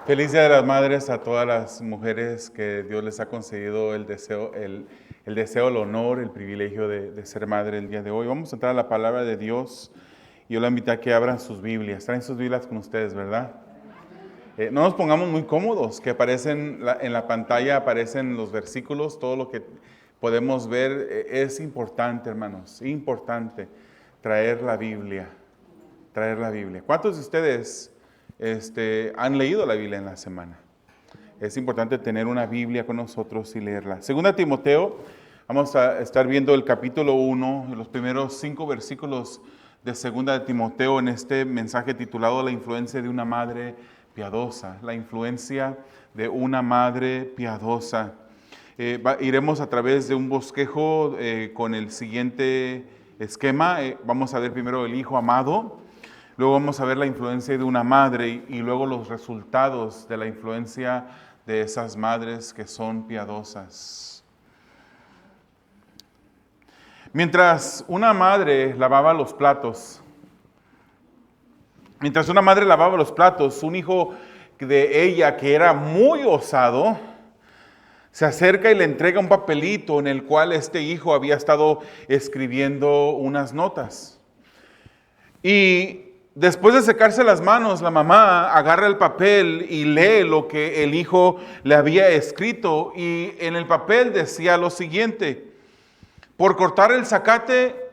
Feliz Día de las Madres a todas las mujeres que Dios les ha concedido el deseo, el honor, el privilegio de ser madre el día de hoy. Vamos a entrar a la palabra de Dios. Yo les invito a que abran sus Biblias. Traen sus Biblias con ustedes, ¿verdad? No nos pongamos muy cómodos, que aparecen en la pantalla, aparecen los versículos, todo lo que podemos ver. Es importante, hermanos, importante traer la Biblia. ¿Cuántos de ustedes han leído la Biblia en la semana? Es importante tener una Biblia con nosotros y leerla. Segunda Timoteo, vamos a estar viendo el capítulo 1, los primeros 5 versículos de Segunda de Timoteo en este mensaje titulado La influencia de una madre piadosa. La influencia de una madre piadosa. Iremos a través de un bosquejo con el siguiente esquema. Vamos a ver primero el hijo amado. Luego vamos a ver la influencia de una madre y luego los resultados de la influencia de esas madres que son piadosas. Mientras una madre lavaba los platos, un hijo de ella que era muy osado, se acerca y le entrega un papelito en el cual este hijo había estado escribiendo unas notas. Y después de secarse las manos, la mamá agarra el papel y lee lo que el hijo le había escrito. Y en el papel decía lo siguiente: por cortar el zacate,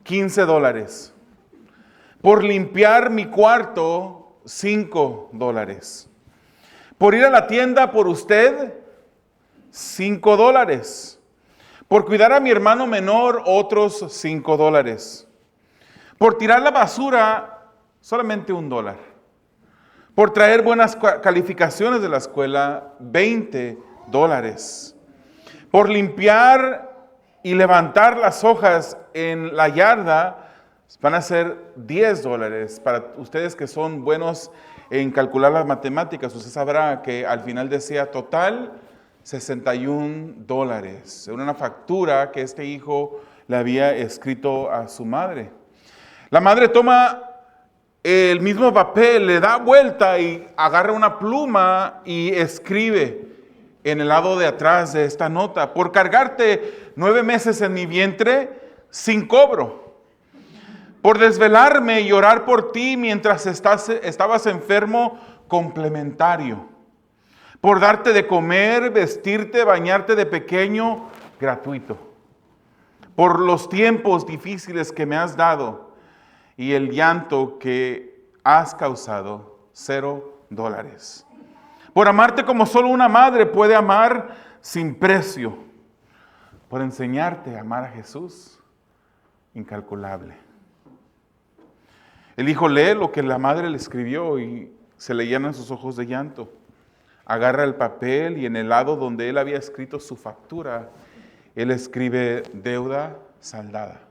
$15. Por limpiar mi cuarto, $5. Por ir a la tienda por usted, $5. Por cuidar a mi hermano menor, otros $5. Por tirar la basura, solamente $1. Por traer buenas calificaciones de la escuela, $20. Por limpiar y levantar las hojas en la yarda, van a ser $10. Para ustedes que son buenos en calcular las matemáticas, usted sabrá que al final decía total $61. Era una factura que este hijo le había escrito a su madre. La madre toma el mismo papel, le da vuelta y agarra una pluma y escribe en el lado de atrás de esta nota: por cargarte 9 meses en mi vientre sin cobro. Por desvelarme y orar por ti mientras estabas enfermo, complementario. Por darte de comer, vestirte, bañarte de pequeño, gratuito. Por los tiempos difíciles que me has dado y el llanto que has causado, $0. Por amarte como solo una madre puede amar sin precio. Por enseñarte a amar a Jesús, incalculable. El hijo lee lo que la madre le escribió y se le llenan sus ojos de llanto. Agarra el papel y en el lado donde él había escrito su factura, él escribe deuda saldada.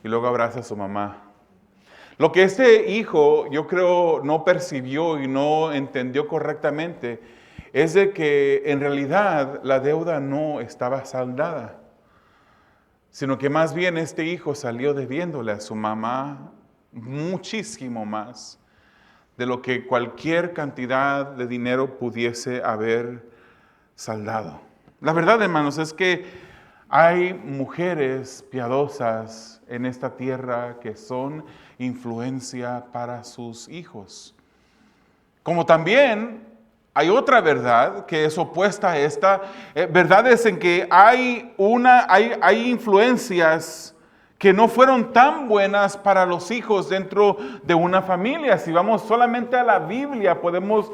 Y luego abraza a su mamá. Lo que este hijo, yo creo, no percibió y no entendió correctamente es de que en realidad la deuda no estaba saldada, sino que más bien este hijo salió debiéndole a su mamá muchísimo más de lo que cualquier cantidad de dinero pudiese haber saldado. La verdad, hermanos, es que hay mujeres piadosas en esta tierra que son influencia para sus hijos. Como también hay otra verdad que es opuesta a esta. Verdades en que hay influencias que no fueron tan buenas para los hijos dentro de una familia. Si vamos solamente a la Biblia, podemos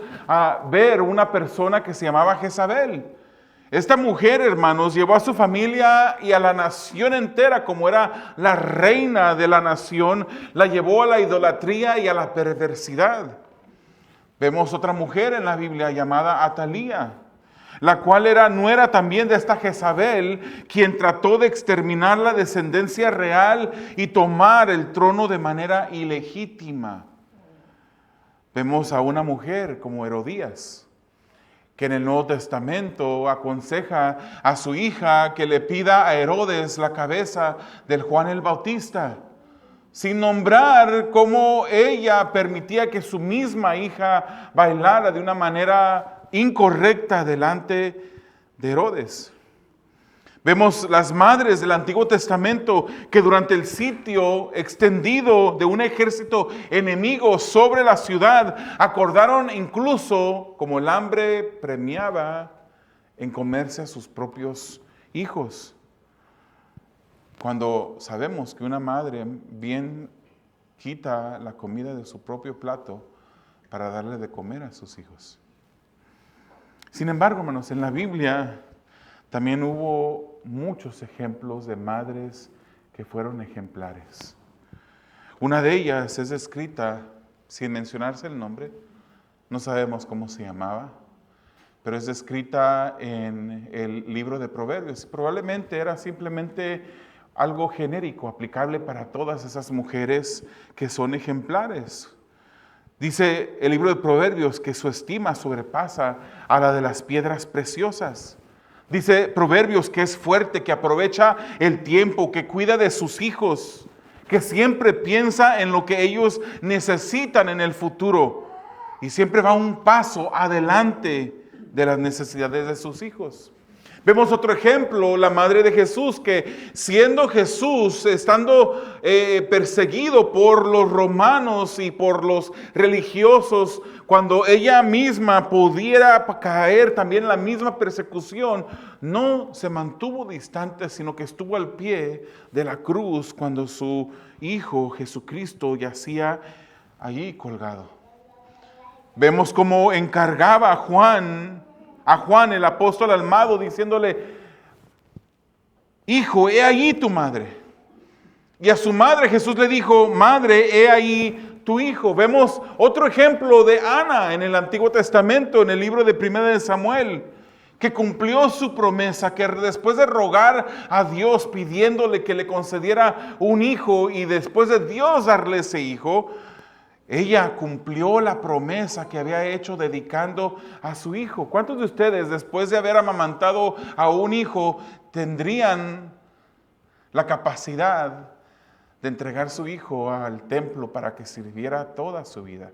ver una persona que se llamaba Jezabel. Esta mujer, hermanos, llevó a su familia y a la nación entera, como era la reina de la nación, la llevó a la idolatría y a la perversidad. Vemos otra mujer en la Biblia llamada Atalía, la cual era nuera también de esta Jezabel, quien trató de exterminar la descendencia real y tomar el trono de manera ilegítima. Vemos a una mujer como Herodías, que en el Nuevo Testamento aconseja a su hija que le pida a Herodes la cabeza del Juan el Bautista, sin nombrar cómo ella permitía que su misma hija bailara de una manera incorrecta delante de Herodes. Vemos las madres del Antiguo Testamento que durante el sitio extendido de un ejército enemigo sobre la ciudad, acordaron incluso, como el hambre premiaba, en comerse a sus propios hijos. Cuando sabemos que una madre bien quita la comida de su propio plato para darle de comer a sus hijos. Sin embargo, hermanos, en la Biblia también hubo muchos ejemplos de madres que fueron ejemplares. Una de ellas es descrita, sin mencionarse el nombre, no sabemos cómo se llamaba, pero es descrita en el libro de Proverbios. Probablemente era simplemente algo genérico, aplicable para todas esas mujeres que son ejemplares. Dice el libro de Proverbios que su estima sobrepasa a la de las piedras preciosas. Dice Proverbios que es fuerte, que aprovecha el tiempo, que cuida de sus hijos, que siempre piensa en lo que ellos necesitan en el futuro y siempre va un paso adelante de las necesidades de sus hijos. Vemos otro ejemplo, la madre de Jesús, que siendo Jesús, estando perseguido por los romanos y por los religiosos, cuando ella misma pudiera caer también en la misma persecución, no se mantuvo distante, sino que estuvo al pie de la cruz cuando su Hijo Jesucristo yacía allí colgado. Vemos cómo encargaba a Juan el apóstol amado, diciéndole: hijo, he ahí tu madre. Y a su madre Jesús le dijo: madre, he ahí tu hijo. Vemos otro ejemplo de Ana en el Antiguo Testamento, en el libro de 1 de Samuel, que cumplió su promesa, que después de rogar a Dios pidiéndole que le concediera un hijo y después de Dios darle ese hijo, ella cumplió la promesa que había hecho dedicando a su hijo. ¿Cuántos de ustedes, después de haber amamantado a un hijo, tendrían la capacidad de entregar su hijo al templo para que sirviera toda su vida?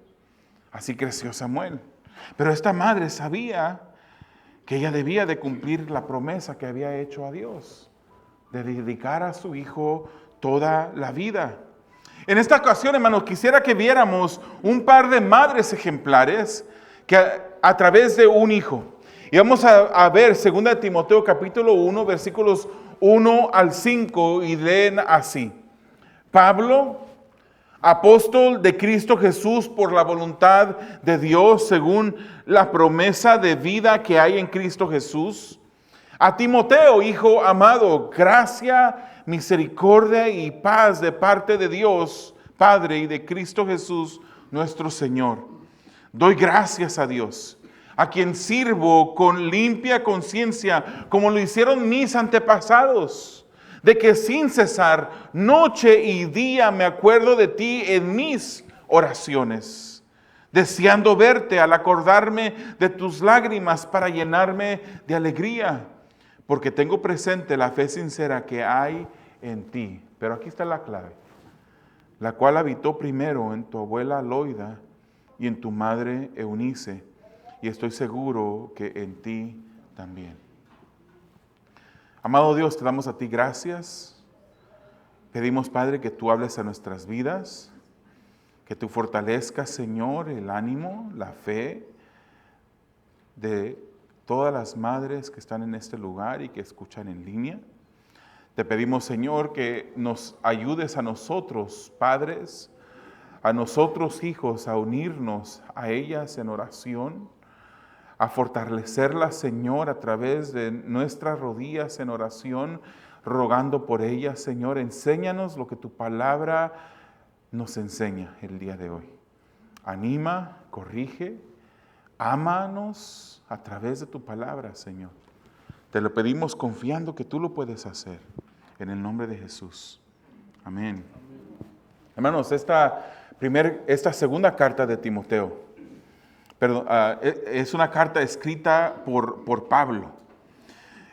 Así creció Samuel. Pero esta madre sabía que ella debía de cumplir la promesa que había hecho a Dios, de dedicar a su hijo toda la vida. En esta ocasión, hermanos, quisiera que viéramos un par de madres ejemplares que a través de un hijo. Y vamos a ver 2 Timoteo capítulo 1, versículos 1 al 5, y leen así: Pablo, apóstol de Cristo Jesús por la voluntad de Dios, según la promesa de vida que hay en Cristo Jesús. A Timoteo, hijo amado, gracia, misericordia y paz de parte de Dios Padre y de Cristo Jesús nuestro Señor. Doy gracias a Dios, a quien sirvo con limpia conciencia, como lo hicieron mis antepasados, de que sin cesar, noche y día, me acuerdo de ti en mis oraciones, deseando verte al acordarme de tus lágrimas para llenarme de alegría, porque tengo presente la fe sincera que hay en ti. Pero aquí está la clave, la cual habitó primero en tu abuela Loida y en tu madre Eunice, y estoy seguro que en ti también. Amado Dios, te damos a ti gracias. Pedimos, Padre, que tú hables a nuestras vidas, que tú fortalezcas, Señor, el ánimo, la fe de todas las madres que están en este lugar y que escuchan en línea. Te pedimos, Señor, que nos ayudes a nosotros, padres, a nosotros, hijos, a unirnos a ellas en oración, a fortalecerlas, Señor, a través de nuestras rodillas en oración, rogando por ellas, Señor. Enséñanos lo que tu palabra nos enseña el día de hoy. Anima, corrige, ámanos a través de tu palabra, Señor. Te lo pedimos confiando que tú lo puedes hacer. En el nombre de Jesús. Amén. Hermanos, esta segunda carta de Timoteo, es una carta escrita por Pablo.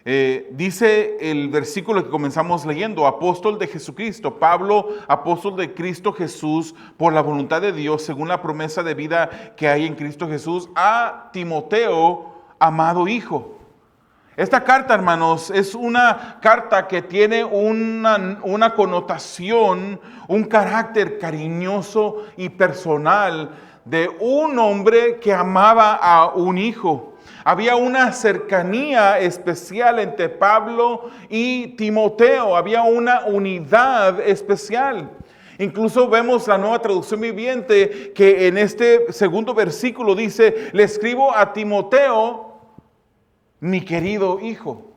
Dice el versículo que comenzamos leyendo: apóstol de Jesucristo, Pablo, apóstol de Cristo Jesús, por la voluntad de Dios, según la promesa de vida que hay en Cristo Jesús, a Timoteo, amado hijo. Esta carta, hermanos, es una carta que tiene una connotación, un carácter cariñoso y personal de un hombre que amaba a un hijo. Había una cercanía especial entre Pablo y Timoteo, había una unidad especial. Incluso vemos la Nueva Traducción Viviente que en este segundo versículo dice: le escribo a Timoteo, mi querido hijo.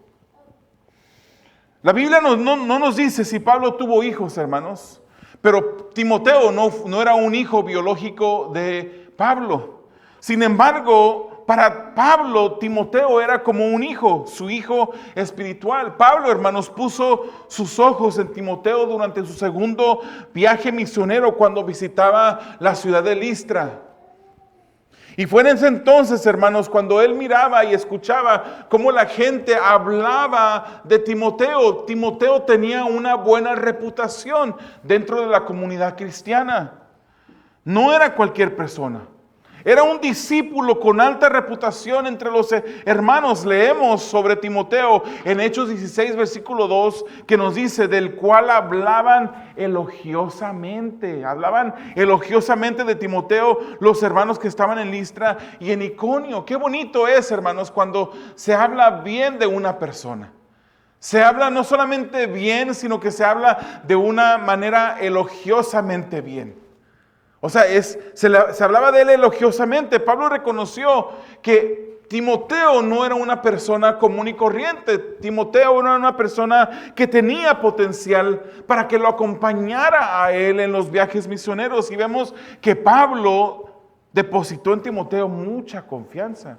La Biblia no nos dice si Pablo tuvo hijos, hermanos, pero Timoteo no era un hijo biológico de Pablo. Sin embargo, para Pablo, Timoteo era como un hijo, su hijo espiritual. Pablo, hermanos, puso sus ojos en Timoteo durante su segundo viaje misionero cuando visitaba la ciudad de Listra. Y fue en ese entonces, hermanos, cuando él miraba y escuchaba cómo la gente hablaba de Timoteo. Timoteo tenía una buena reputación dentro de la comunidad cristiana. No era cualquier persona. Era un discípulo con alta reputación entre los hermanos. Leemos sobre Timoteo en Hechos 16, versículo 2, que nos dice: del cual hablaban elogiosamente. Hablaban elogiosamente de Timoteo los hermanos que estaban en Listra y en Iconio. Qué bonito es, hermanos, cuando se habla bien de una persona. Se habla no solamente bien, sino que se habla de una manera elogiosamente bien. O sea, se hablaba de él elogiosamente. Pablo reconoció que Timoteo no era una persona común y corriente. Timoteo no era una persona que tenía potencial para que lo acompañara a él en los viajes misioneros. Y vemos que Pablo depositó en Timoteo mucha confianza.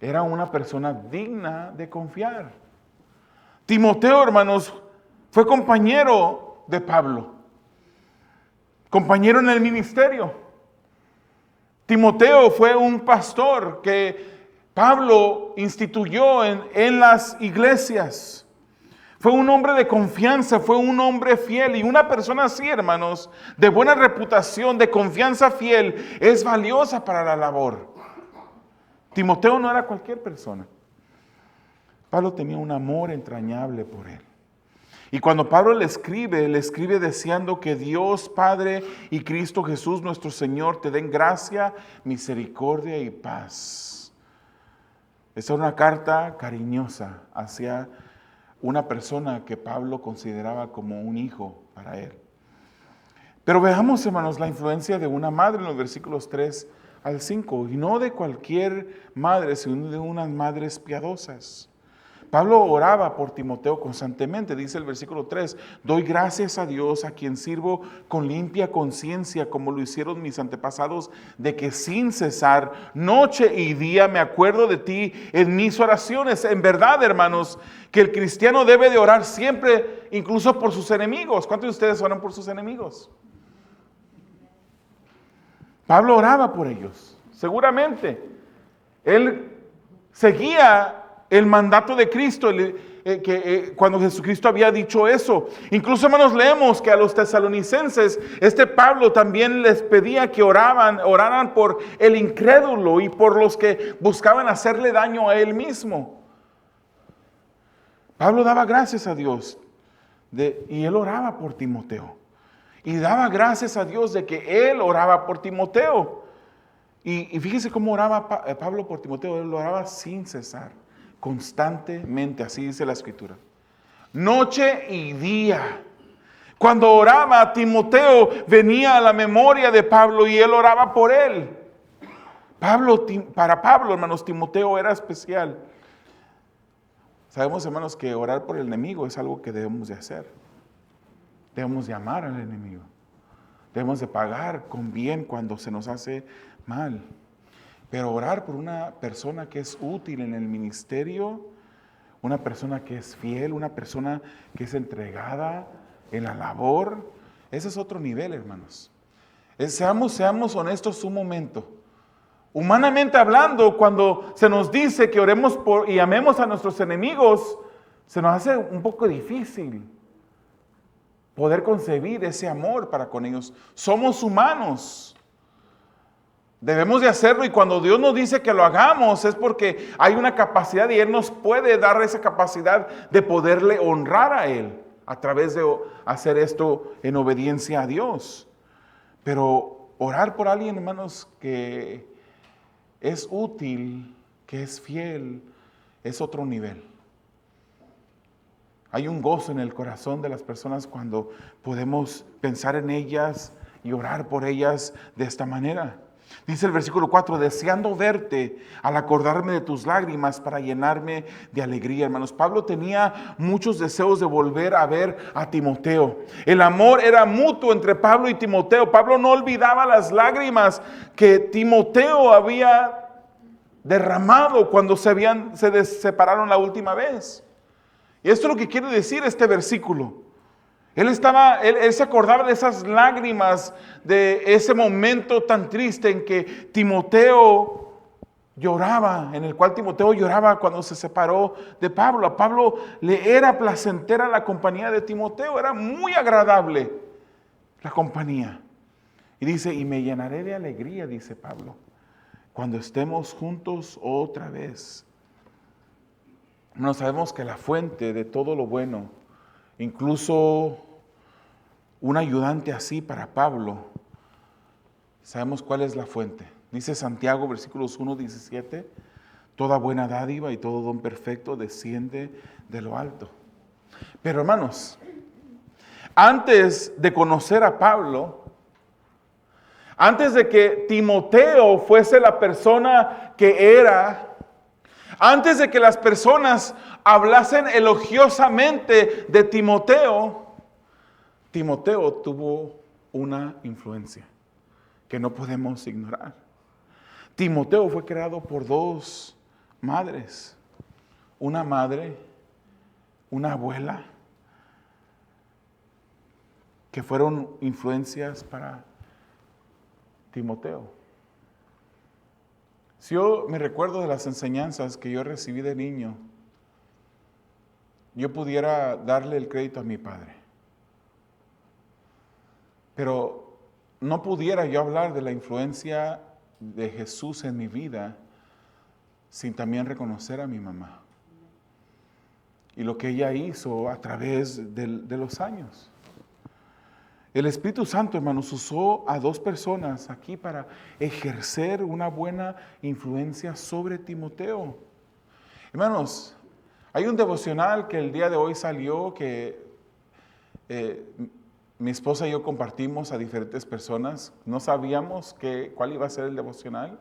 Era una persona digna de confiar. Timoteo, hermanos, fue compañero de Pablo. Compañero en el ministerio. Timoteo fue un pastor que Pablo instituyó en las iglesias. Fue un hombre de confianza, fue un hombre fiel. Y una persona así, hermanos, de buena reputación, de confianza fiel, es valiosa para la labor. Timoteo no era cualquier persona. Pablo tenía un amor entrañable por él. Y cuando Pablo le escribe deseando que Dios Padre y Cristo Jesús nuestro Señor te den gracia, misericordia y paz. Esta es una carta cariñosa hacia una persona que Pablo consideraba como un hijo para él. Pero veamos, hermanos, la influencia de una madre en los versículos 3 al 5. Y no de cualquier madre, sino de unas madres piadosas. Pablo oraba por Timoteo constantemente, dice el versículo 3, doy gracias a Dios a quien sirvo con limpia conciencia, como lo hicieron mis antepasados, de que sin cesar, noche y día, me acuerdo de ti en mis oraciones. En verdad, hermanos, que el cristiano debe de orar siempre, incluso por sus enemigos. ¿Cuántos de ustedes oran por sus enemigos? Pablo oraba por ellos, seguramente. Él seguía el mandato de Cristo, cuando Jesucristo había dicho eso. Incluso, hermanos, leemos que a los tesalonicenses, Pablo también les pedía que oraran por el incrédulo y por los que buscaban hacerle daño a él mismo. Pablo daba gracias a Dios y él oraba por Timoteo. Y daba gracias a Dios de que él oraba por Timoteo. Y fíjese cómo oraba Pablo por Timoteo. Él lo oraba sin cesar, constantemente, así dice la Escritura. Noche y día. Cuando oraba, Timoteo venía a la memoria de Pablo y él oraba por él. Para Pablo, hermanos, Timoteo era especial. Sabemos, hermanos, que orar por el enemigo es algo que debemos de hacer. Debemos de amar al enemigo. Debemos de pagar con bien cuando se nos hace mal. Pero orar por una persona que es útil en el ministerio, una persona que es fiel, una persona que es entregada en la labor, ese es otro nivel, hermanos. Seamos honestos un momento. Humanamente hablando, cuando se nos dice que oremos por y amemos a nuestros enemigos, se nos hace un poco difícil poder concebir ese amor para con ellos. Somos humanos. Debemos de hacerlo, y cuando Dios nos dice que lo hagamos es porque hay una capacidad y Él nos puede dar esa capacidad de poderle honrar a Él a través de hacer esto en obediencia a Dios. Pero orar por alguien, hermanos, que es útil, que es fiel, es otro nivel. Hay un gozo en el corazón de las personas cuando podemos pensar en ellas y orar por ellas de esta manera. Dice el versículo 4, deseando verte al acordarme de tus lágrimas para llenarme de alegría. Hermanos, Pablo tenía muchos deseos de volver a ver a Timoteo. El amor era mutuo entre Pablo y Timoteo. Pablo no olvidaba las lágrimas que Timoteo había derramado cuando se separaron la última vez. Y esto es lo que quiere decir este versículo. Él se acordaba de esas lágrimas, de ese momento tan triste en que Timoteo lloraba, en el cual Timoteo lloraba cuando se separó de Pablo. A Pablo le era placentera la compañía de Timoteo, era muy agradable la compañía. Y dice, y me llenaré de alegría, dice Pablo, cuando estemos juntos otra vez. No sabemos que la fuente de todo lo bueno, incluso un ayudante así para Pablo, sabemos cuál es la fuente. Dice Santiago, versículos 1-17, toda buena dádiva y todo don perfecto desciende de lo alto. Pero hermanos, antes de conocer a Pablo, antes de que Timoteo fuese la persona que era, antes de que las personas hablasen elogiosamente de Timoteo, Timoteo tuvo una influencia que no podemos ignorar. Timoteo fue creado por dos madres, una madre, una abuela, que fueron influencias para Timoteo. Si yo me recuerdo de las enseñanzas que yo recibí de niño, yo pudiera darle el crédito a mi padre. Pero no pudiera yo hablar de la influencia de Jesús en mi vida sin también reconocer a mi mamá y lo que ella hizo a través de los años. El Espíritu Santo, hermanos, usó a dos personas aquí para ejercer una buena influencia sobre Timoteo. Hermanos, hay un devocional que el día de hoy salió que mi esposa y yo compartimos a diferentes personas. No sabíamos cuál iba a ser el devocional,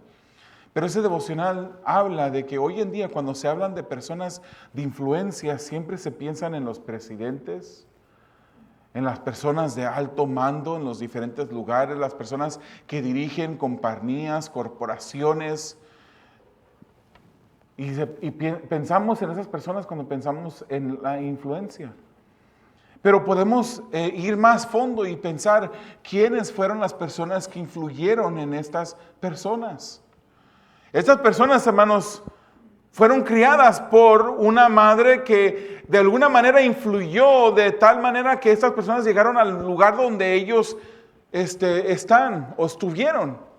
pero ese devocional habla de que hoy en día cuando se hablan de personas de influencia siempre se piensan en los presidentes, en las personas de alto mando en los diferentes lugares, las personas que dirigen compañías, corporaciones. Y pensamos en esas personas cuando pensamos en la influencia. Pero podemos ir más fondo y pensar quiénes fueron las personas que influyeron en estas personas. Estas personas, hermanos, fueron criadas por una madre que de alguna manera influyó de tal manera que estas personas llegaron al lugar donde ellos están o estuvieron.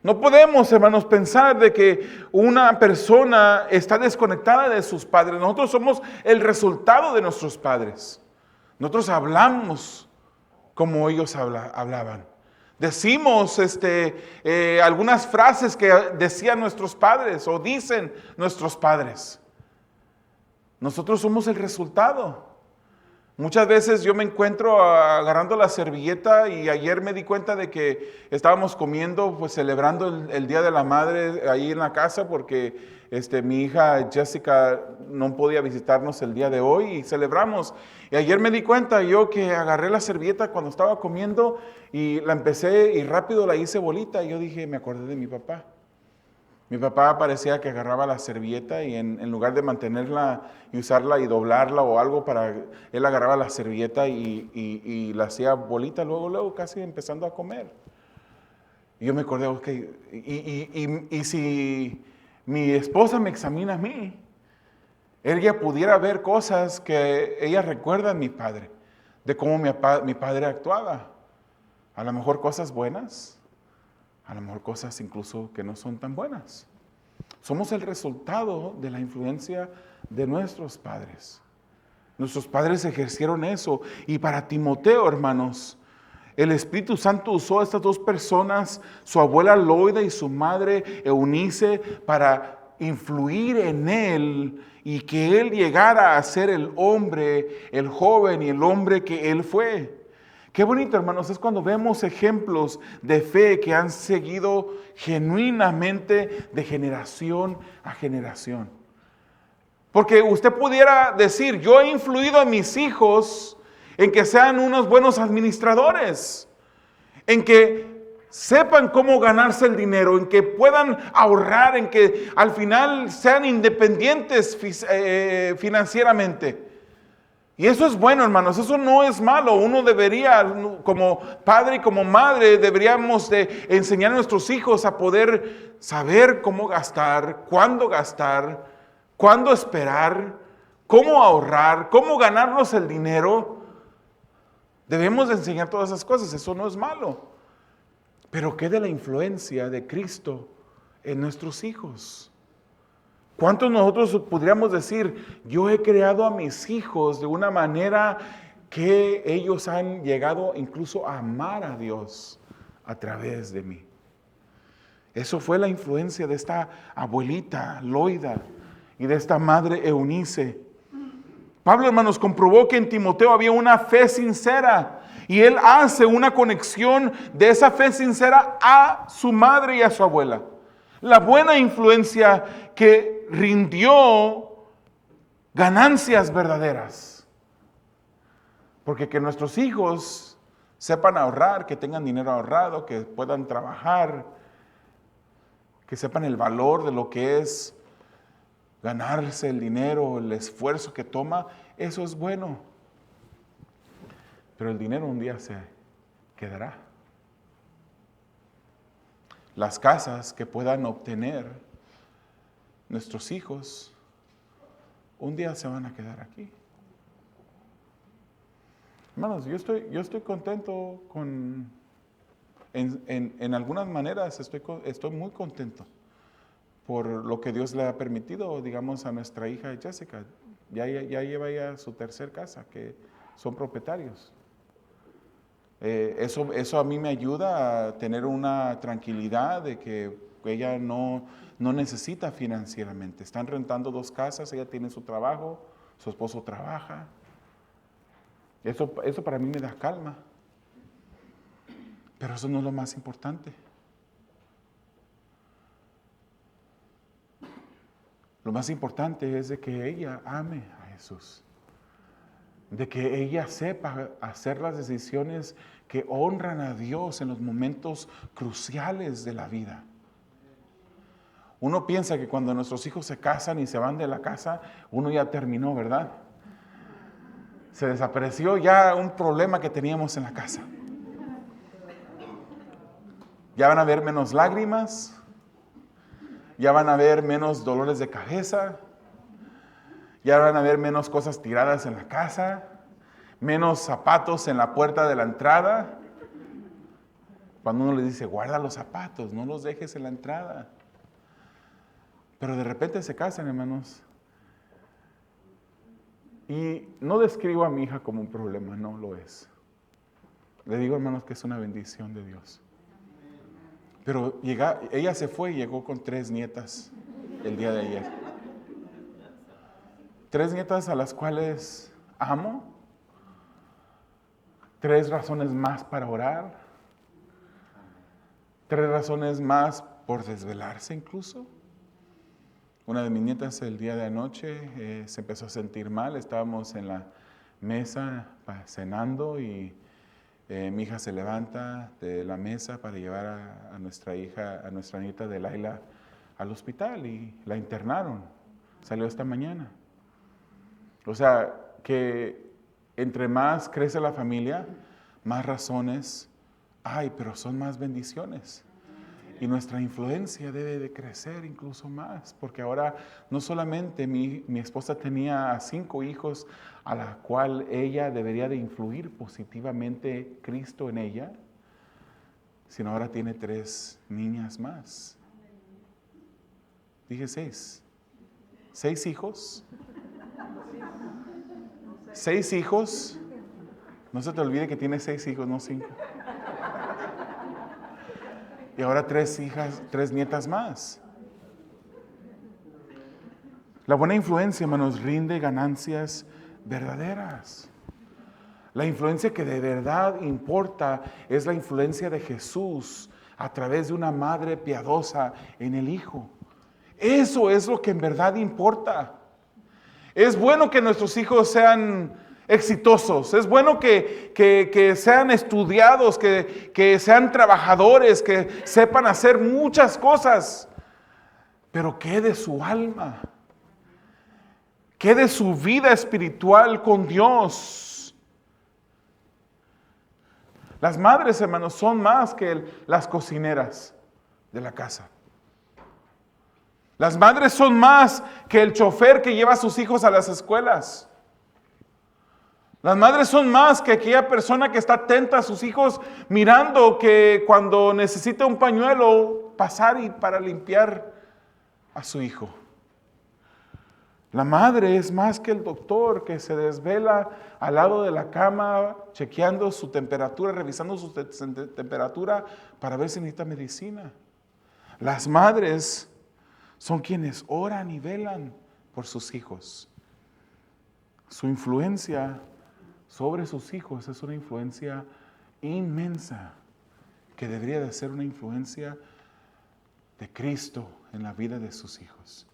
No podemos, hermanos, pensar de que una persona está desconectada de sus padres. Nosotros somos el resultado de nuestros padres. Nosotros hablamos como ellos hablaban. Decimos algunas frases que decían nuestros padres o dicen nuestros padres. Nosotros somos el resultado. Muchas veces yo me encuentro agarrando la servilleta y ayer me di cuenta de que estábamos comiendo, pues celebrando el Día de la Madre ahí en la casa porque mi hija Jessica no podía visitarnos el día de hoy y celebramos. Y ayer me di cuenta yo que agarré la servilleta cuando estaba comiendo y la empecé y rápido la hice bolita y yo dije, me acordé de mi papá. Mi papá parecía que agarraba la servilleta y en lugar de mantenerla y usarla y doblarla o algo él agarraba la servilleta y la hacía bolita luego casi empezando a comer. Y yo me acordé, ok, y si mi esposa me examina a mí, ella pudiera ver cosas que ella recuerda en mi padre, de cómo mi padre actuaba. A lo mejor cosas buenas, a lo mejor cosas incluso que no son tan buenas. Somos el resultado de la influencia de nuestros padres. Nuestros padres ejercieron eso. Y para Timoteo, hermanos, el Espíritu Santo usó a estas dos personas, su abuela Loida y su madre Eunice, para influir en él y que él llegara a ser el hombre, el joven y el hombre que él fue. Qué bonito, hermanos, es cuando vemos ejemplos de fe que han seguido genuinamente de generación a generación. Porque usted pudiera decir, yo he influido en mis hijos en que sean unos buenos administradores, en que sepan cómo ganarse el dinero, en que puedan ahorrar, en que al final sean independientes financieramente. Y eso es bueno, hermanos, eso no es malo. Uno debería, como padre y como madre, deberíamos de enseñar a nuestros hijos a poder saber cómo gastar, cuándo esperar, cómo ahorrar, cómo ganarnos el dinero. Debemos de enseñar todas esas cosas, eso no es malo. Pero ¿qué de la influencia de Cristo en nuestros hijos? ¿Cuántos nosotros podríamos decir, yo he creado a mis hijos de una manera que ellos han llegado incluso a amar a Dios a través de mí? Eso fue la influencia de esta abuelita Loida y de esta madre Eunice. Pablo, hermanos, comprobó que en Timoteo había una fe sincera y él hace una conexión de esa fe sincera a su madre y a su abuela. La buena influencia que rindió ganancias verdaderas. Porque que nuestros hijos sepan ahorrar, que tengan dinero ahorrado, que puedan trabajar, que sepan el valor de lo que es ganarse el dinero, el esfuerzo que toma, eso es bueno. Pero el dinero un día se quedará. Las casas que puedan obtener nuestros hijos, un día se van a quedar aquí. Hermanos, yo estoy contento en algunas maneras estoy muy contento por lo que Dios le ha permitido, digamos, a nuestra hija Jessica. Ya lleva ya su tercer casa, que son propietarios. Eso a mí me ayuda a tener una tranquilidad de que ella no necesita financieramente. Están rentando 2 casas, ella tiene su trabajo, su esposo trabaja. Eso para mí me da calma. Pero eso no es lo más importante. Lo más importante es de que ella ame a Jesús. De que ella sepa hacer las decisiones que honran a Dios en los momentos cruciales de la vida. Uno piensa que cuando nuestros hijos se casan y se van de la casa, uno ya terminó, ¿verdad? Se desapareció ya un problema que teníamos en la casa. Ya van a haber menos lágrimas, ya van a haber menos dolores de cabeza, ya van a haber menos cosas tiradas en la casa, menos zapatos en la puerta de la entrada. Cuando uno le dice, guarda los zapatos, no los dejes en la entrada. Pero de repente se casan, hermanos. Y no describo a mi hija como un problema, no lo es. Le digo, hermanos, que es una bendición de Dios. Pero ella se fue y llegó con 3 nietas el día de ayer. 3 nietas a las cuales amo. 3 razones más para orar. 3 razones más por desvelarse incluso. Una de mis nietas el día de anoche se empezó a sentir mal. Estábamos en la mesa cenando y mi hija se levanta de la mesa para llevar a nuestra hija, a nuestra nieta de Laila al hospital y la internaron. Salió esta mañana. O sea, que entre más crece la familia, más razones hay, pero son más bendiciones. Y nuestra influencia debe de crecer incluso más, porque ahora no solamente mi esposa tenía 5 hijos a la cual ella debería de influir positivamente Cristo en ella, sino ahora tiene 3 niñas más. Dije 6. 6 hijos. 6 hijos. No se te olvide que tiene 6 hijos, no 5. Y ahora 3 hijas, 3 nietas más. La buena influencia, hermanos, rinde ganancias verdaderas. La influencia que de verdad importa es la influencia de Jesús a través de una madre piadosa en el Hijo. Eso es lo que en verdad importa. Es bueno que nuestros hijos sean exitosos, es bueno que sean estudiados, que sean trabajadores, que sepan hacer muchas cosas, pero ¿qué de su alma? ¿Qué de su vida espiritual con Dios? Las madres, hermanos, son más que las cocineras de la casa. Las madres son más que el chofer que lleva a sus hijos a las escuelas. Las madres son más que aquella persona que está atenta a sus hijos, mirando que cuando necesita un pañuelo, pasar y para limpiar a su hijo. La madre es más que el doctor que se desvela al lado de la cama, chequeando su temperatura, revisando su temperatura para ver si necesita medicina. Las madres son quienes oran y velan por sus hijos. Su influencia sobre sus hijos es una influencia inmensa, que debería de ser una influencia de Cristo en la vida de sus hijos.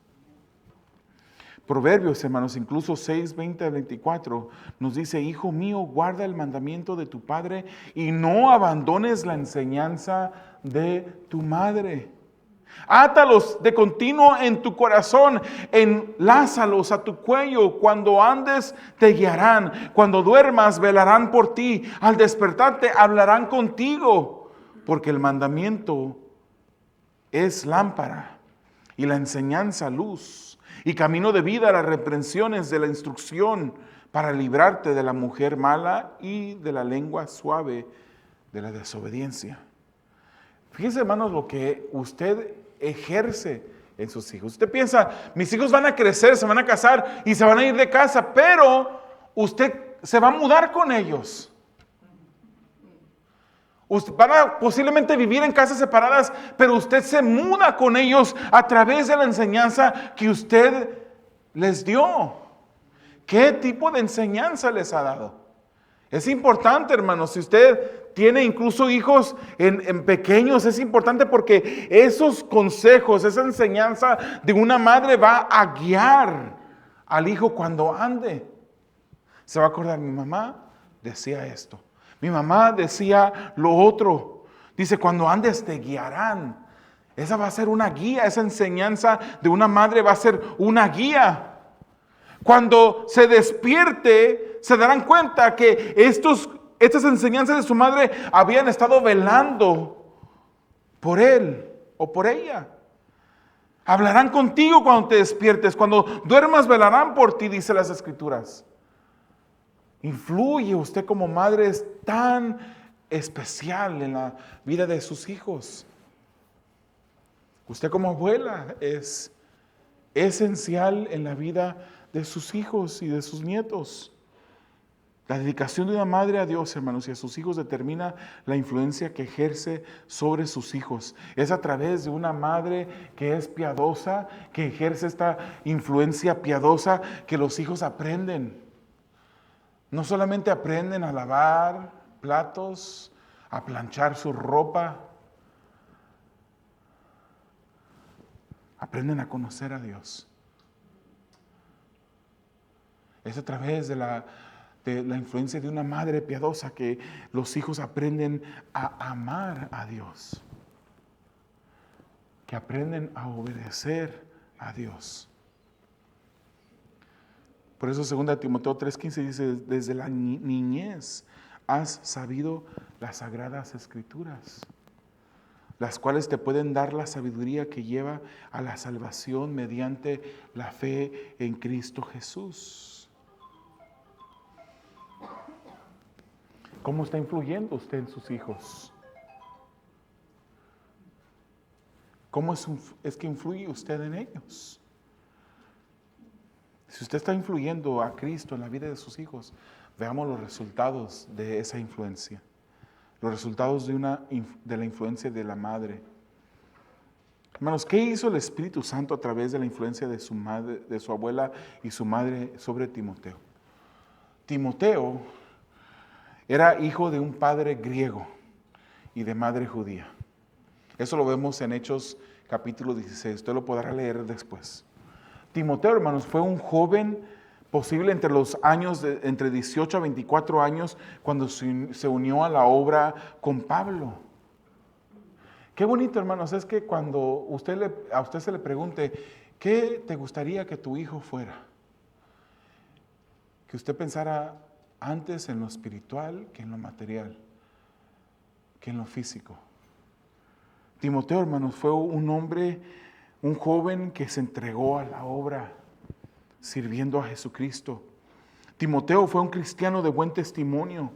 Proverbios, hermanos, incluso 6, 20 al 24, nos dice: hijo mío, guarda el mandamiento de tu padre y no abandones la enseñanza de tu madre. Átalos de continuo en tu corazón, enlázalos a tu cuello. Cuando andes te guiarán, cuando duermas velarán por ti, al despertarte hablarán contigo, porque el mandamiento es lámpara y la enseñanza luz, y camino de vida las reprensiones de la instrucción, para librarte de la mujer mala y de la lengua suave de la desobediencia. Fíjense, hermanos, lo que usted ejerce en sus hijos. Usted piensa, mis hijos van a crecer, se van a casar y se van a ir de casa, pero usted se va a mudar con ellos. Van a posiblemente vivir en casas separadas, pero usted se muda con ellos a través de la enseñanza que usted les dio. ¿Qué tipo de enseñanza les ha dado? Es importante, hermanos, si usted tiene incluso hijos en pequeños, es importante porque esos consejos, esa enseñanza de una madre va a guiar al hijo cuando ande. Se va a acordar, mi mamá decía esto, mi mamá decía lo otro. Dice, cuando andes te guiarán. Esa va a ser una guía, esa enseñanza de una madre va a ser una guía. Cuando se despierte, se darán cuenta que estas enseñanzas de su madre habían estado velando por él o por ella. Hablarán contigo cuando te despiertes, cuando duermas velarán por ti, dice las Escrituras. Influye usted como madre, es tan especial en la vida de sus hijos. Usted como abuela es esencial en la vida de sus hijos y de sus nietos. La dedicación de una madre a Dios, hermanos, y a sus hijos determina la influencia que ejerce sobre sus hijos. Es a través de una madre que es piadosa, que ejerce esta influencia piadosa, que los hijos aprenden. No solamente aprenden a lavar platos, a planchar su ropa, aprenden a conocer a Dios. Es a través de la influencia de una madre piadosa que los hijos aprenden a amar a Dios, que aprenden a obedecer a Dios. Por eso 2 Timoteo 3:15 dice, desde la niñez has sabido las sagradas escrituras. las cuales te pueden dar la sabiduría que lleva a la salvación mediante la fe en Cristo Jesús. ¿Cómo está influyendo usted en sus hijos? ¿Cómo es que influye usted en ellos? Si usted está influyendo a Cristo en la vida de sus hijos, veamos los resultados de esa influencia. Los resultados de la influencia de la madre. Hermanos, ¿qué hizo el Espíritu Santo a través de la influencia de su madre, de su abuela y su madre sobre Timoteo? Timoteo era hijo de un padre griego y de madre judía. Eso lo vemos en Hechos capítulo 16. Usted lo podrá leer después. Timoteo, hermanos, fue un joven posible entre los años, entre 18 a 24 años, cuando se unió a la obra con Pablo. Qué bonito, hermanos, es que cuando a usted se le pregunte, ¿qué te gustaría que tu hijo fuera? Que usted pensara antes en lo espiritual que en lo material, que en lo físico. Timoteo, hermanos, fue un hombre, un joven que se entregó a la obra, sirviendo a Jesucristo. Timoteo fue un cristiano de buen testimonio,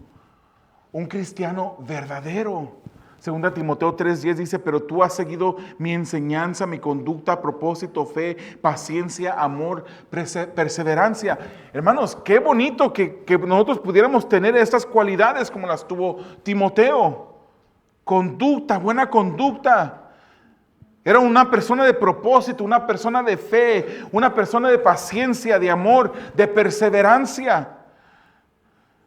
un cristiano verdadero. Segunda Timoteo 3:10 dice, pero tú has seguido mi enseñanza, mi conducta, propósito, fe, paciencia, amor, perseverancia. Hermanos, qué bonito que nosotros pudiéramos tener estas cualidades como las tuvo Timoteo. Conducta, buena conducta. Era una persona de propósito, una persona de fe, una persona de paciencia, de amor, de perseverancia.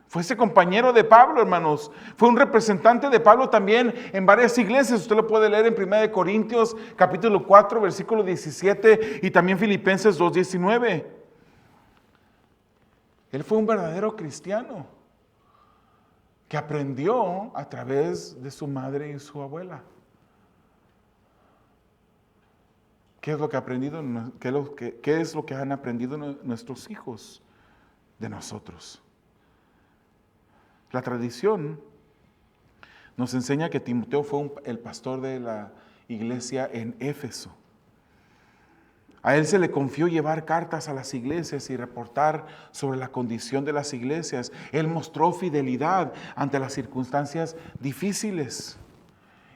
Fue ese compañero de Pablo, hermanos. Fue un representante de Pablo también en varias iglesias. Usted lo puede leer en 1 Corintios capítulo 4, versículo 17 y también Filipenses 2:19. Él fue un verdadero cristiano que aprendió a través de su madre y su abuela. ¿Qué es lo que qué es lo que han aprendido nuestros hijos de nosotros? La tradición nos enseña que Timoteo fue el pastor de la iglesia en Éfeso. A él se le confió llevar cartas a las iglesias y reportar sobre la condición de las iglesias. Él mostró fidelidad ante las circunstancias difíciles.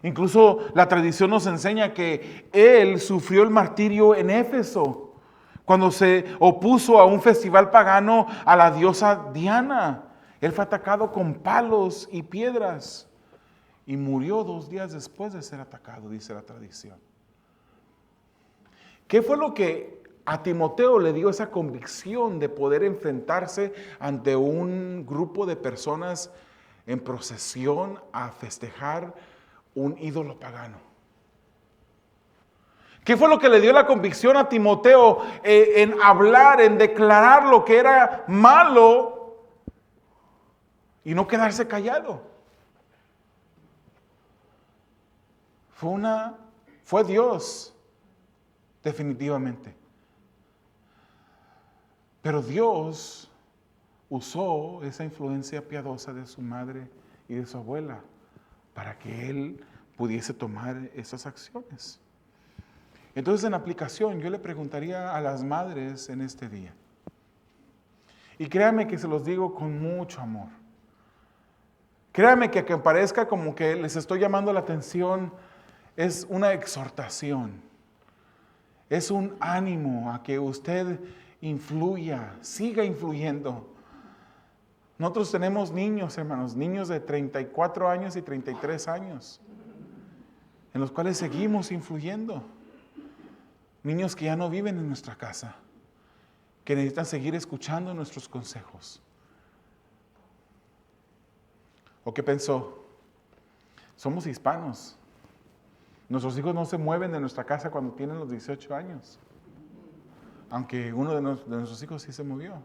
Incluso la tradición nos enseña que él sufrió el martirio en Éfeso, cuando se opuso a un festival pagano a la diosa Diana. Él fue atacado con palos y piedras y murió 2 días después de ser atacado, dice la tradición. ¿Qué fue lo que a Timoteo le dio esa convicción de poder enfrentarse ante un grupo de personas en procesión a festejar un ídolo pagano? ¿Qué fue lo que le dio la convicción a Timoteo en hablar, en declarar lo que era malo y no quedarse callado? Fue Dios, definitivamente. Pero Dios usó esa influencia piadosa de su madre y de su abuela para que él pudiese tomar esas acciones. Entonces, en aplicación, yo le preguntaría a las madres en este día, y créanme que se los digo con mucho amor. Créanme que aunque parezca como que les estoy llamando la atención, es una exhortación, es un ánimo a que usted influya, siga influyendo. Nosotros tenemos niños, hermanos, niños de 34 años y 33 años, en los cuales seguimos influyendo. Niños que ya no viven en nuestra casa, que necesitan seguir escuchando nuestros consejos. ¿O qué pensó? Somos hispanos. Nuestros hijos no se mueven de nuestra casa cuando tienen los 18 años. Aunque uno de nuestros hijos sí se movió.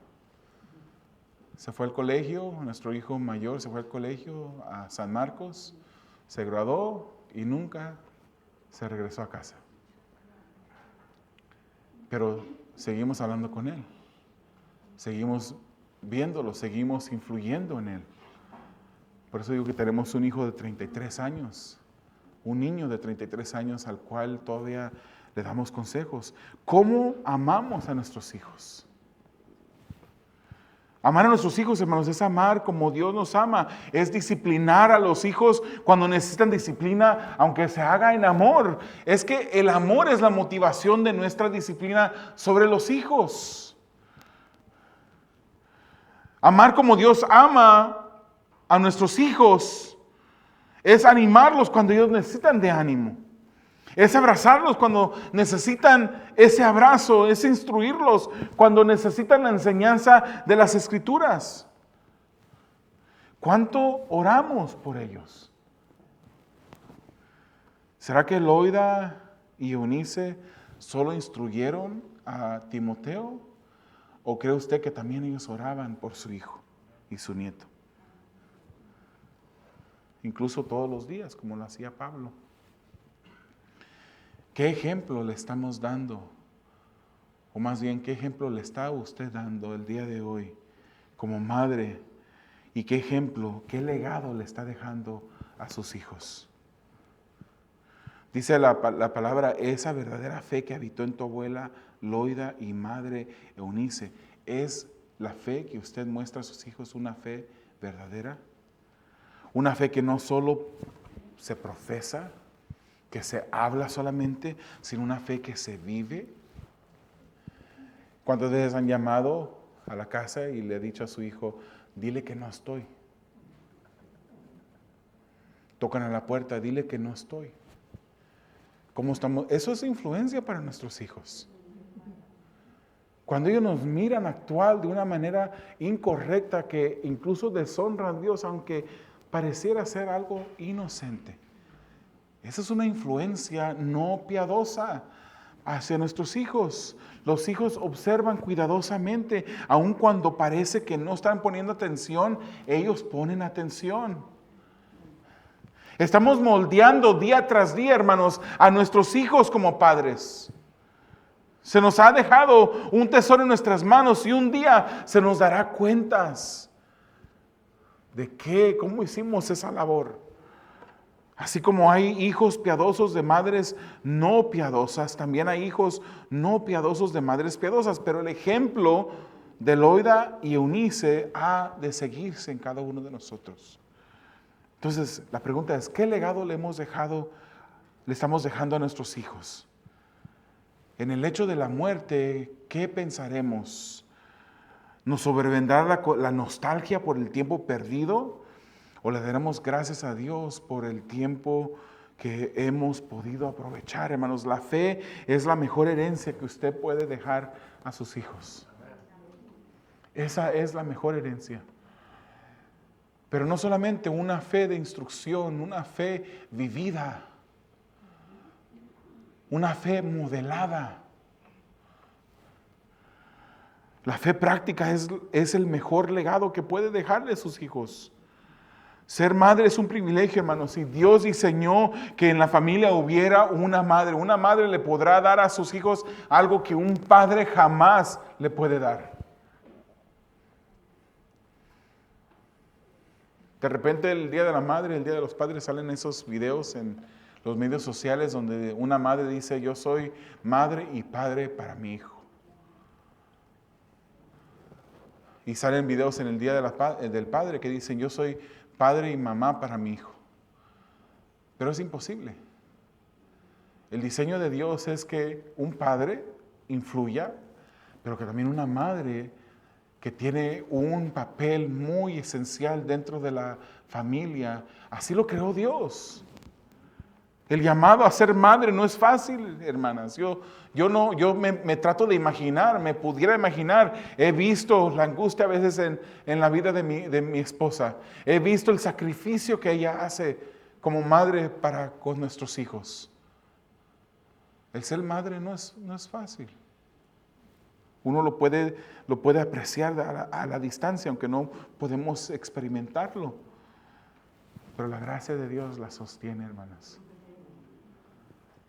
Se fue al colegio, nuestro hijo mayor se fue al colegio a San Marcos, se graduó y nunca se regresó a casa. Pero seguimos hablando con él, seguimos viéndolo, seguimos influyendo en él. Por eso digo que tenemos un hijo de 33 años, un niño de 33 años al cual todavía le damos consejos. ¿Cómo amamos a nuestros hijos? Amar a nuestros hijos, hermanos, es amar como Dios nos ama. Es disciplinar a los hijos cuando necesitan disciplina, aunque se haga en amor. Es que el amor es la motivación de nuestra disciplina sobre los hijos. Amar como Dios ama a nuestros hijos es animarlos cuando ellos necesitan de ánimo. Es abrazarlos cuando necesitan ese abrazo, es instruirlos cuando necesitan la enseñanza de las Escrituras. ¿Cuánto oramos por ellos? ¿Será que Loida y Eunice solo instruyeron a Timoteo? ¿O cree usted que también ellos oraban por su hijo y su nieto? Incluso todos los días, como lo hacía Pablo. ¿Qué ejemplo le estamos dando? O más bien, ¿qué ejemplo le está usted dando el día de hoy como madre? ¿Y qué ejemplo, qué legado le está dejando a sus hijos? Dice la palabra, esa verdadera fe que habitó en tu abuela Loida y madre Eunice, ¿es la fe que usted muestra a sus hijos una fe verdadera? Una fe que no solo se profesa, que se habla solamente, sino una fe que se vive. ¿Cuántos de ustedes han llamado a la casa y le ha dicho a su hijo, dile que no estoy? Tocan a la puerta, dile que no estoy. ¿Cómo estamos? Eso es influencia para nuestros hijos. Cuando ellos nos miran actuar de una manera incorrecta que incluso deshonra a Dios, aunque pareciera ser algo inocente. Esa es una influencia no piadosa hacia nuestros hijos. Los hijos observan cuidadosamente, aun cuando parece que no están poniendo atención, ellos ponen atención. Estamos moldeando día tras día, hermanos, a nuestros hijos como padres. Se nos ha dejado un tesoro en nuestras manos y un día se nos dará cuentas de cómo hicimos esa labor. Así como hay hijos piadosos de madres no piadosas, también hay hijos no piadosos de madres piadosas. Pero el ejemplo de Loida y Eunice ha de seguirse en cada uno de nosotros. Entonces, la pregunta es, ¿qué legado le estamos dejando a nuestros hijos? En el hecho de la muerte, ¿qué pensaremos? ¿Nos sobrevendrá la nostalgia por el tiempo perdido? ¿O le daremos gracias a Dios por el tiempo que hemos podido aprovechar, hermanos? La fe es la mejor herencia que usted puede dejar a sus hijos. Esa es la mejor herencia. Pero no solamente una fe de instrucción, una fe vivida, una fe modelada. La fe práctica es el mejor legado que puede dejarle a sus hijos. Ser madre es un privilegio, hermanos. Y Dios diseñó que en la familia hubiera una madre. Una madre le podrá dar a sus hijos algo que un padre jamás le puede dar. De repente el Día de la Madre, el Día de los Padres, salen esos videos en los medios sociales donde una madre dice, yo soy madre y padre para mi hijo. Y salen videos en el Día del Padre que dicen, yo soy padre y mamá para mi hijo. Pero es imposible. El diseño de Dios es que un padre influya, pero que también una madre que tiene un papel muy esencial dentro de la familia. Así lo creó Dios. El llamado a ser madre no es fácil, hermanas. Yo me trato de imaginar, me pudiera imaginar. He visto la angustia a veces en la vida de mi esposa. He visto el sacrificio que ella hace como madre con nuestros hijos. El ser madre no es fácil. Uno lo puede apreciar a la distancia, aunque no podemos experimentarlo. Pero la gracia de Dios la sostiene, hermanas.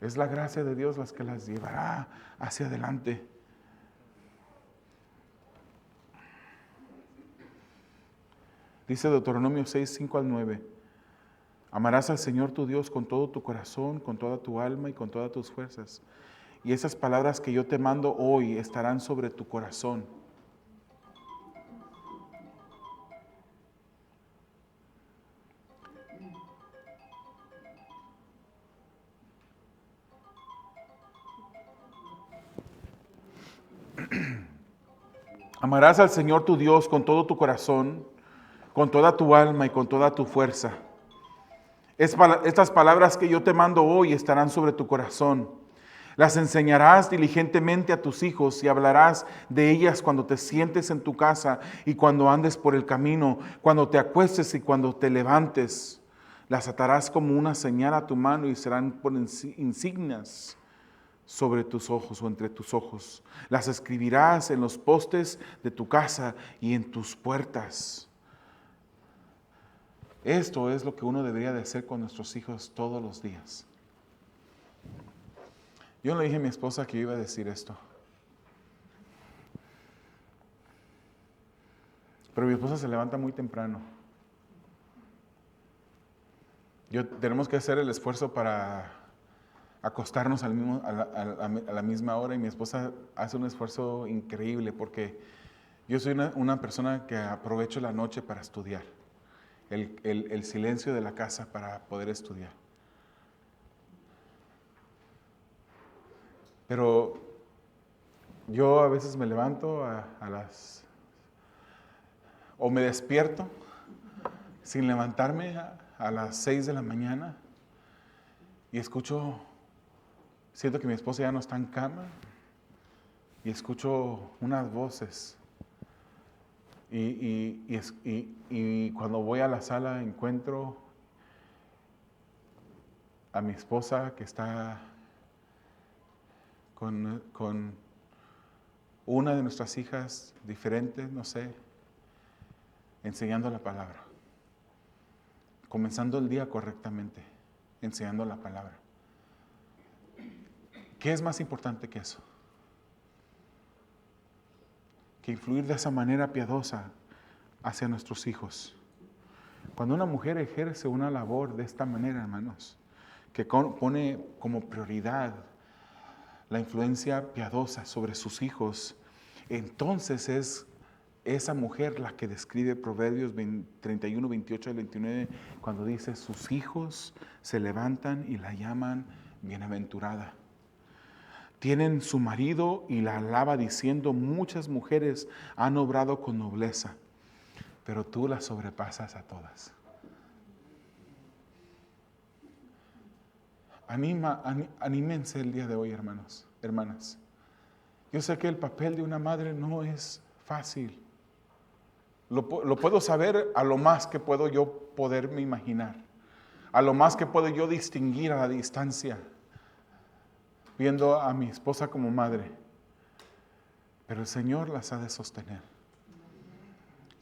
Es la gracia de Dios las que las llevará hacia adelante. Dice Deuteronomio 6, 5 al 9. Amarás al Señor tu Dios con todo tu corazón, con toda tu alma y con todas tus fuerzas. Y esas palabras que yo te mando hoy estarán sobre tu corazón. Amarás al Señor tu Dios con todo tu corazón, con toda tu alma y con toda tu fuerza. Estas palabras que yo te mando hoy estarán sobre tu corazón. Las enseñarás diligentemente a tus hijos y hablarás de ellas cuando te sientes en tu casa y cuando andes por el camino, cuando te acuestes y cuando te levantes. Las atarás como una señal a tu mano y serán por insignias sobre tus ojos o entre tus ojos. Las escribirás en los postes de tu casa y en tus puertas. Esto es lo que uno debería de hacer con nuestros hijos todos los días. Yo le dije a mi esposa que iba a decir esto. Pero mi esposa se levanta muy temprano. Tenemos que hacer el esfuerzo para acostarnos a la misma hora y mi esposa hace un esfuerzo increíble porque yo soy una persona que aprovecho la noche para estudiar, el silencio de la casa para poder estudiar. Pero yo a veces me levanto o me despierto sin levantarme a las 6 de la mañana y siento que mi esposa ya no está en cama y escucho unas voces. Y cuando voy a la sala encuentro a mi esposa que está con una de nuestras hijas diferentes, no sé, enseñando la palabra. Comenzando el día correctamente, enseñando la palabra. ¿Qué es más importante que eso? Que influir de esa manera piadosa hacia nuestros hijos. Cuando una mujer ejerce una labor de esta manera, hermanos, que pone como prioridad la influencia piadosa sobre sus hijos, entonces es esa mujer la que describe Proverbios 31, 28 al 29, cuando dice, sus hijos se levantan y la llaman bienaventurada. Tienen su marido y la alaba diciendo, muchas mujeres han obrado con nobleza, pero tú las sobrepasas a todas. Anímense el día de hoy, hermanos, hermanas. Yo sé que el papel de una madre no es fácil. Lo puedo saber a lo más que puedo yo poderme imaginar, a lo más que puedo yo distinguir a la distancia, viendo a mi esposa como madre. Pero el Señor las ha de sostener.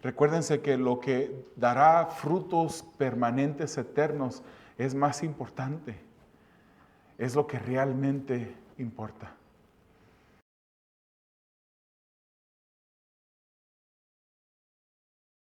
Recuérdense que lo que dará frutos permanentes, eternos, es más importante. Es lo que realmente importa.